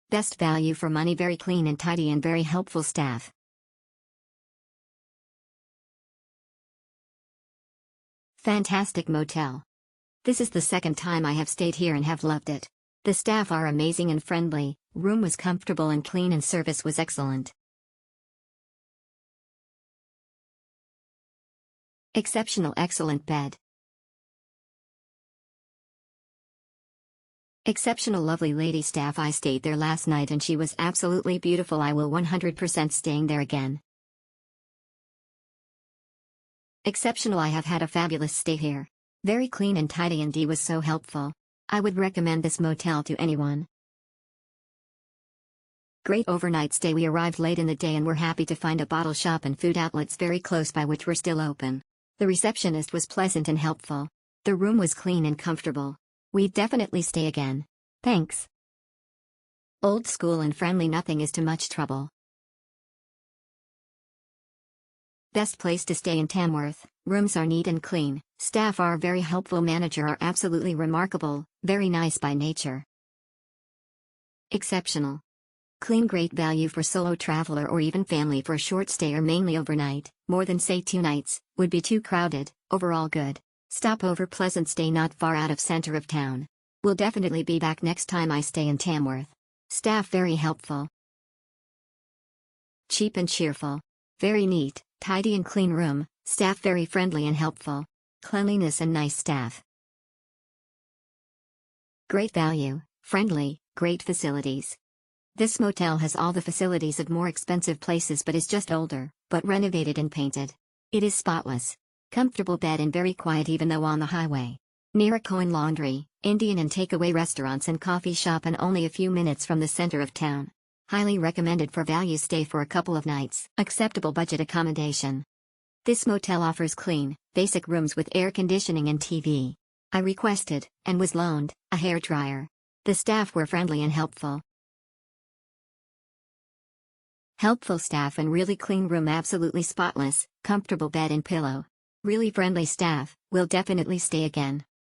Best value for money, very clean and tidy and very helpful staff. Fantastic motel. This is the second time I have stayed here and have loved it. The staff are amazing and friendly, room was comfortable and clean and service was excellent. Exceptional, excellent bed. Exceptional, lovely lady staff. I stayed there last night and she was absolutely beautiful. I will 100% staying there again. Exceptional, I have had a fabulous stay here. Very clean and tidy and D was so helpful. I would recommend this motel to anyone. Great overnight stay. We arrived late in the day and were happy to find a bottle shop and food outlets very close by which were still open. The receptionist was pleasant and helpful. The room was clean and comfortable. We'd definitely stay again. Thanks. Old school and friendly, nothing is too much trouble. Best place to stay in Tamworth. Rooms are neat and clean, staff are very helpful, manager are absolutely remarkable, very nice by nature. Exceptional. Clean, great value for solo traveler or even family for a short stay or mainly overnight, more than say 2 nights, would be too crowded, overall good. Stopover, pleasant stay not far out of center of town. Will definitely be back next time I stay in Tamworth. Staff very helpful. Cheap and cheerful. Very neat, tidy and clean room, staff very friendly and helpful. Cleanliness and nice staff. Great value, friendly, great facilities. This motel has all the facilities of more expensive places but is just older, but renovated and painted. It is spotless. Comfortable bed and very quiet even though on the highway. Near a coin laundry, Indian and takeaway restaurants and coffee shop and only a few minutes from the center of town. Highly recommended for value stay for a couple of nights. Acceptable budget accommodation. This motel offers clean, basic rooms with air conditioning and TV. I requested, and was loaned, a hairdryer. The staff were friendly and helpful. Helpful staff and really clean room, absolutely spotless, comfortable bed and pillow. Really friendly staff, will definitely stay again.